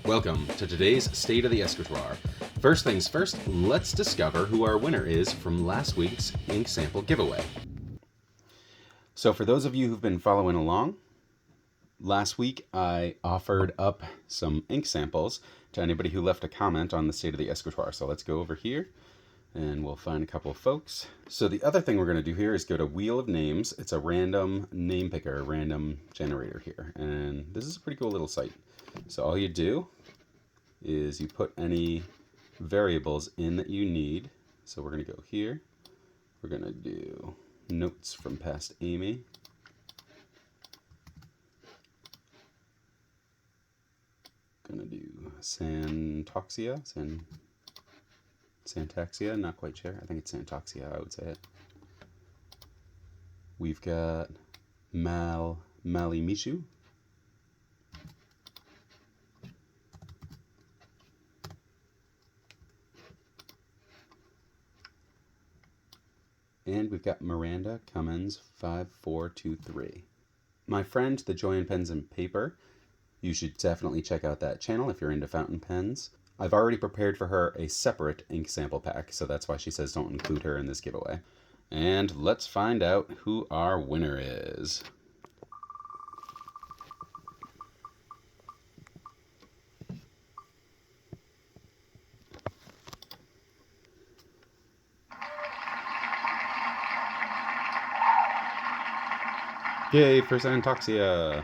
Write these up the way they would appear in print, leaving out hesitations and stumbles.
Welcome to today's State of the Escritoire. First things first, let's discover who our winner is from last week's ink sample giveaway. So for those of you who've been following along, last week I offered up some ink samples to anybody who left a comment on the State of the Escritoire. So let's go over here and we'll find a couple of folks. So the other thing we're going to do here is go to Wheel of Names. It's a random name picker, a random generator here. And this is a pretty cool little site. So all you do is you put any variables in that you need. So we're going to go here. We're going to do notes from past Amy. Going to do Santoxia, Santaxia, not quite sure. I think it's Santoxia, I would say it. We've got Malimishu. And we've got Miranda Cummins 5423. My friend, the Joy in Pens and Paper, you should definitely check out that channel if you're into fountain pens. I've already prepared for her a separate ink sample pack, so that's why she says don't include her in this giveaway. And let's find out who our winner is. Yay for Santoxia!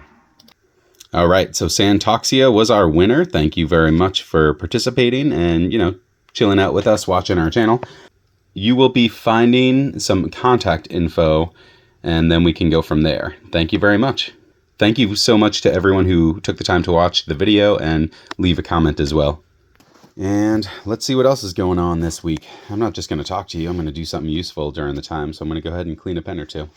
All right, so Santoxia was our winner. Thank you very much for participating and, chilling out with us, watching our channel. You will be finding some contact info, and then we can go from there. Thank you very much. Thank you so much to everyone who took the time to watch the video and leave a comment as well. And let's see what else is going on this week. I'm not just going to talk to you. I'm going to do something useful during the time, so I'm going to go ahead and clean a pen or two.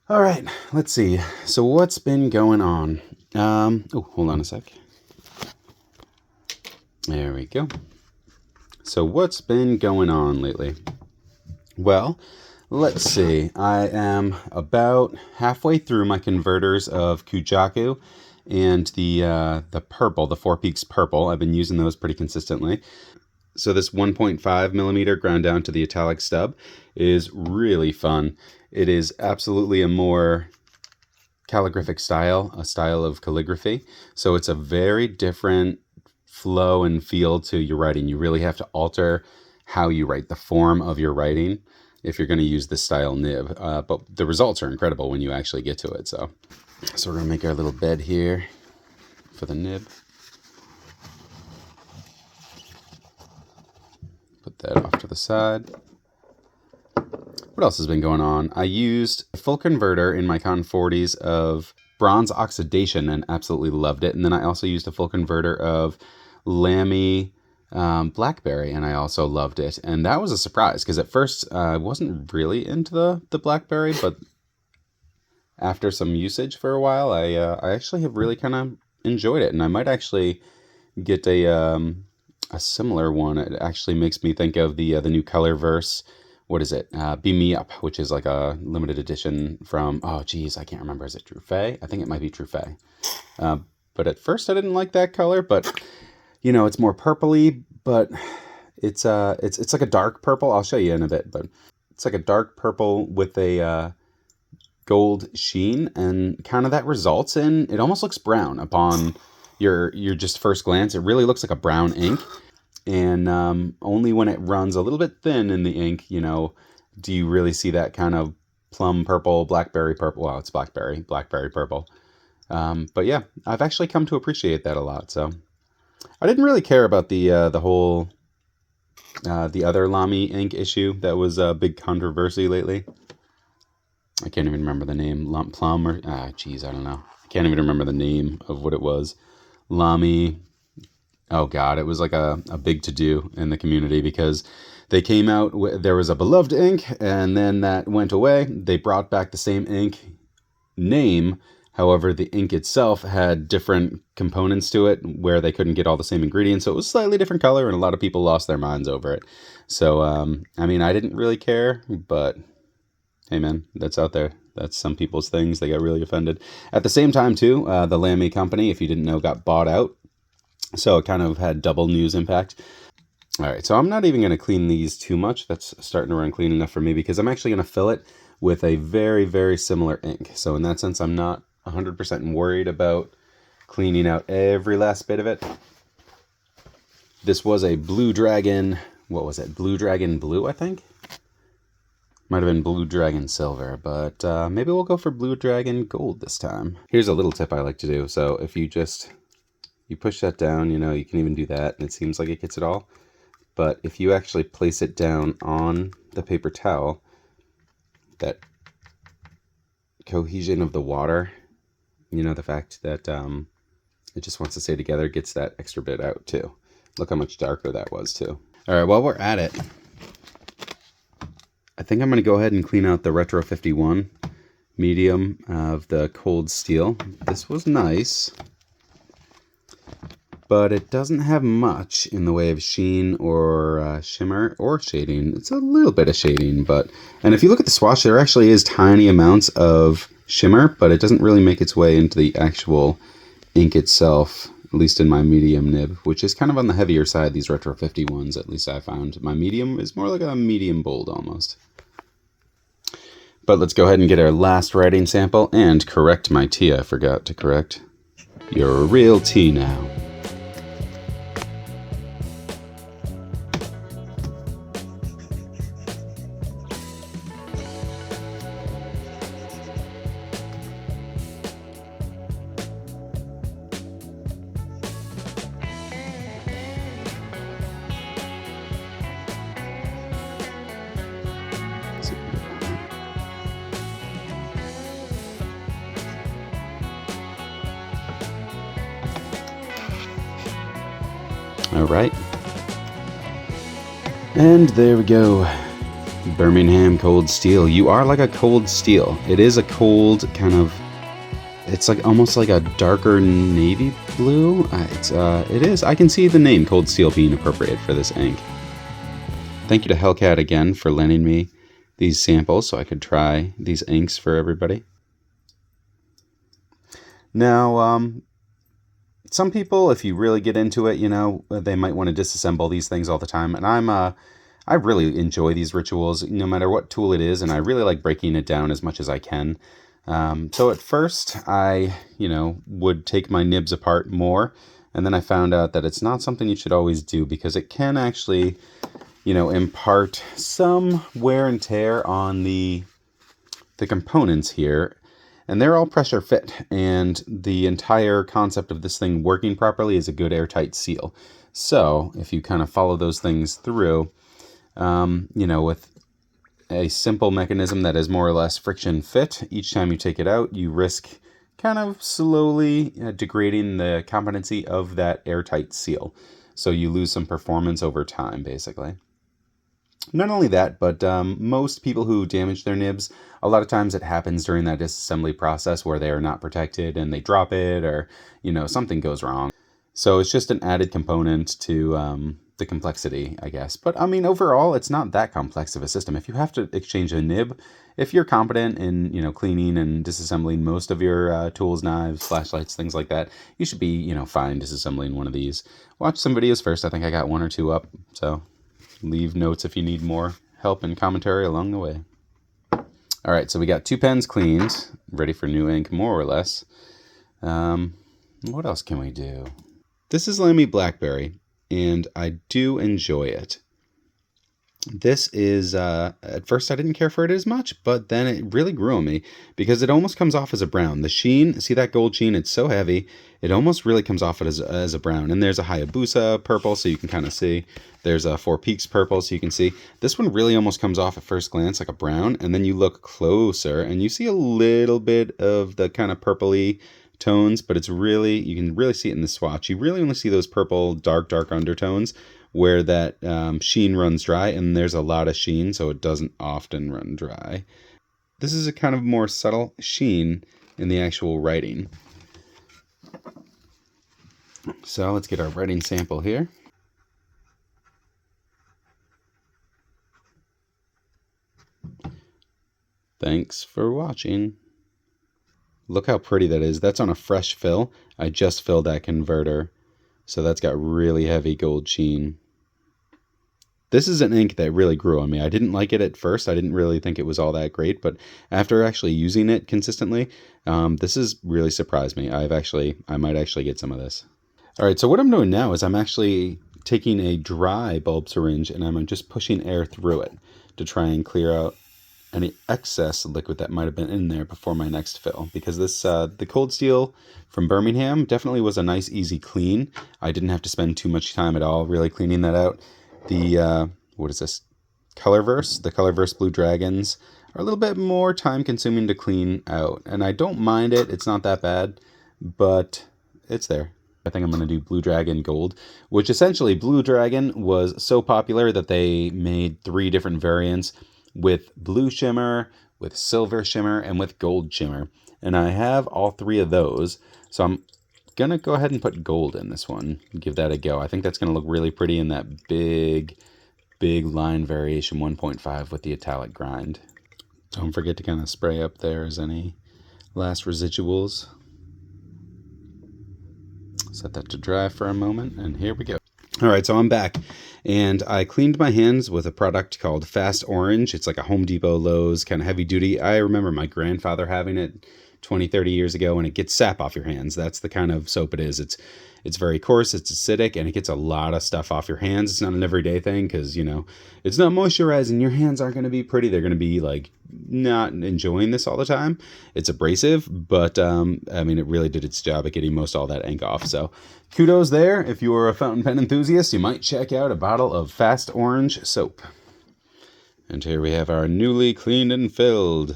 All right, let's see. So what's been going on? Hold on a sec. There we go. So what's been going on lately? Well, let's see. I am about halfway through my converters of Kujaku and the purple, the Four Peaks purple. I've been using those pretty consistently. So this 1.5 millimeter ground down to the Italic stub is really fun. It is absolutely a more calligraphic style, a style of calligraphy. So it's a very different flow and feel to your writing. You really have to alter how you write, the form of your writing, if you're going to use this style nib. But the results are incredible when you actually get to it. So we're going to make our little bed here for the nib. Put that off to the side. What else has been going on? I used a full converter in my Con 40s of bronze oxidation and absolutely loved it. And then I also used a full converter of Lamy Blackberry and I also loved it. And that was a surprise because at first I wasn't really into the Blackberry, but after some usage for a while, I actually have really kind of enjoyed it. And I might actually get a similar one. It actually makes me think of the new Colorverse. What is it? Beam Me Up, which is like a limited edition from, I can't remember. Is it Truffet? I think it might be Truffet. But at first I didn't like that color, but it's more purpley, but it's like a dark purple. I'll show you in a bit, but it's like a dark purple with a gold sheen, and kind of that results in, it almost looks brown upon your just first glance. It really looks like a brown ink. And only when it runs a little bit thin in the ink, do you really see that kind of plum purple, blackberry purple. Well, it's blackberry purple. But yeah, I've actually come to appreciate that a lot. So I didn't really care about the whole the other Lamy ink issue that was a big controversy lately. I can't even remember the name. Plum or I don't know. I can't even remember the name of what it was. Lamy. Oh God, it was like a big to-do in the community because they came out, there was a beloved ink and then that went away. They brought back the same ink name. However, the ink itself had different components to it where they couldn't get all the same ingredients. So it was a slightly different color and a lot of people lost their minds over it. So, I didn't really care, but hey man, that's out there. That's some people's things. They got really offended. At the same time too, the Lamy company, if you didn't know, got bought out So it kind of had double news impact. All right, so I'm not even going to clean these too much. That's starting to run clean enough for me because I'm actually going to fill it with a very, very similar ink. So in that sense, I'm not 100% worried about cleaning out every last bit of it. This was a Blue Dragon, what was it? Blue Dragon Blue, I think? Might have been Blue Dragon Silver, but maybe we'll go for Blue Dragon Gold this time. Here's a little tip I like to do. So if you push that down, you can even do that, and it seems like it gets it all. But if you actually place it down on the paper towel, that cohesion of the water, the fact that it just wants to stay together, gets that extra bit out too. Look how much darker that was too. All right, while we're at it, I think I'm going to go ahead and clean out the Retro 51 medium of the Cold Steel. This was nice, but it doesn't have much in the way of sheen or shimmer or shading. It's a little bit of shading, and if you look at the swatch, there actually is tiny amounts of shimmer, but it doesn't really make its way into the actual ink itself, at least in my medium nib, which is kind of on the heavier side, these Retro 51s, at least I found. My medium is more like a medium bold almost. But let's go ahead and get our last writing sample and correct my T I forgot to correct. You're a real T now. All right. And there we go. Birmingham Cold Steel. You are like a cold steel. It is a cold kind of, it's like almost like a darker navy blue. It is. I can see the name Cold Steel being appropriate for this ink. Thank you to Hellcat again for lending me these samples so I could try these inks for everybody. Now, some people, if you really get into it, they might want to disassemble these things all the time. And I really enjoy these rituals, no matter what tool it is, and I really like breaking it down as much as I can. So at first, I, would take my nibs apart more, and then I found out that it's not something you should always do because it can actually, impart some wear and tear on the components here. And they're all pressure fit, and the entire concept of this thing working properly is a good airtight seal. So if you kind of follow those things through, with a simple mechanism that is more or less friction fit, each time you take it out, you risk kind of slowly degrading the competency of that airtight seal. So you lose some performance over time, basically. Not only that, but most people who damage their nibs, a lot of times it happens during that disassembly process where they are not protected and they drop it or, something goes wrong. So it's just an added component to the complexity, I guess. But I mean, overall, it's not that complex of a system. If you have to exchange a nib, if you're competent in, cleaning and disassembling most of your tools, knives, flashlights, things like that, you should be, fine disassembling one of these. Watch some videos first. I think I got 1 or 2 up, so leave notes if you need more help and commentary along the way. All right, so we got 2 pens cleaned, ready for new ink, more or less. What else can we do? This is Lamy Blackberry, and I do enjoy it. This is, at first I didn't care for it as much, but then it really grew on me because it almost comes off as a brown. The sheen, see that gold sheen? It's so heavy, it almost really comes off as a brown. And there's a Hayabusa purple, so you can kind of see. There's a Four Peaks purple, so you can see. This one really almost comes off at first glance like a brown, and then you look closer, and you see a little bit of the kind of purpley tones, but it's really, you can really see it in the swatch. You really only see those purple, dark undertones where that sheen runs dry, and there's a lot of sheen, so it doesn't often run dry. This is a kind of more subtle sheen in the actual writing. So let's get our writing sample here. Thanks for watching. Look how pretty that is. That's on a fresh fill. I just filled that converter So that's got really heavy gold sheen. This is an ink that really grew on me. I didn't like it at first. I didn't really think it was all that great, but after actually using it consistently, this has really surprised me. I might actually get some of this. All right, so what I'm doing now is I'm actually taking a dry bulb syringe and I'm just pushing air through it to try and clear out any excess liquid that might have been in there before my next fill, because this the Cold Steel from Birmingham definitely was a nice easy clean. I didn't have to spend too much time at all really cleaning that out. The what is this, Colorverse, the Colorverse Blue Dragons are a little bit more time consuming to clean out, and I don't mind it. It's not that bad, but it's there. I think I'm going to do Blue Dragon Gold, which essentially Blue Dragon was so popular that they made 3 different variants with blue shimmer, with silver shimmer, and with gold shimmer. And I have all 3 of those, so I'm going to go ahead and put gold in this one and give that a go. I think that's going to look really pretty in that big line variation 1.5 with the Italic grind. Don't forget to kind of spray up there as any last residuals. Set that to dry for a moment, and here we go. All right, so I'm back, and I cleaned my hands with a product called Fast Orange. It's like a Home Depot, Lowe's, kind of heavy duty. I remember my grandfather having it 20, 30 years ago, and it gets sap off your hands. That's the kind of soap it is. It's very coarse, it's acidic, and it gets a lot of stuff off your hands. It's not an everyday thing because, you know, it's not moisturizing. Your hands aren't going to be pretty. They're going to be like not enjoying this all the time. It's abrasive, but I mean, it really did its job at getting most all that ink off. So kudos there. If you are a fountain pen enthusiast, you might check out a bottle of Fast Orange soap. And here we have our newly cleaned and filled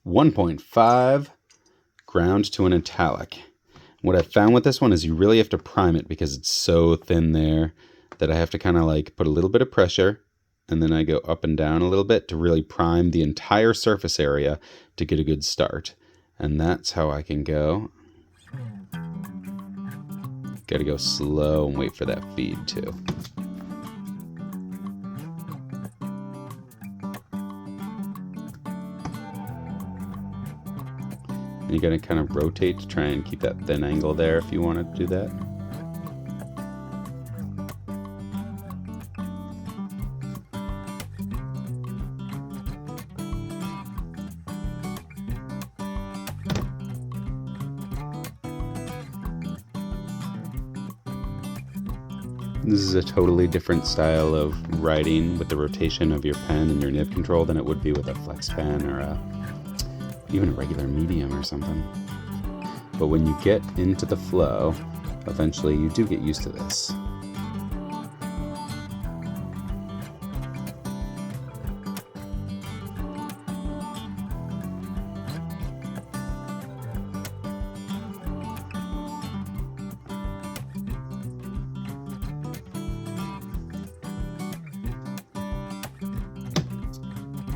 1.5 ground to an Italic. What I found with this one is you really have to prime it because it's so thin there that I have to kind of like put a little bit of pressure, and then I go up and down a little bit to really prime the entire surface area to get a good start. And that's how I can go. Got to go slow and wait for that feed too. You got to kind of rotate to try and keep that thin angle there if you want to do that. This is a totally different style of writing with the rotation of your pen and your nib control than it would be with a flex pen or even a regular medium or something. But when you get into the flow, eventually you do get used to this.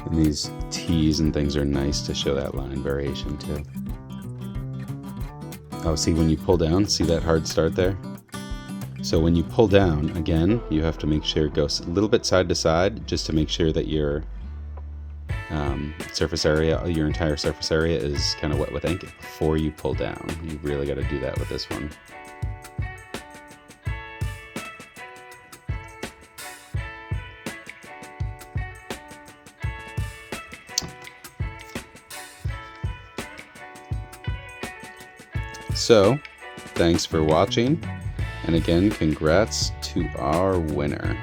And these T's and things are nice to show that line variation too. Oh, see when you pull down, see that hard start there? So when you pull down, again, you have to make sure it goes a little bit side to side just to make sure that your surface area, your entire surface area is kind of wet with ink before you pull down. You really got to do that with this one. So, thanks for watching, and again, congrats to our winner.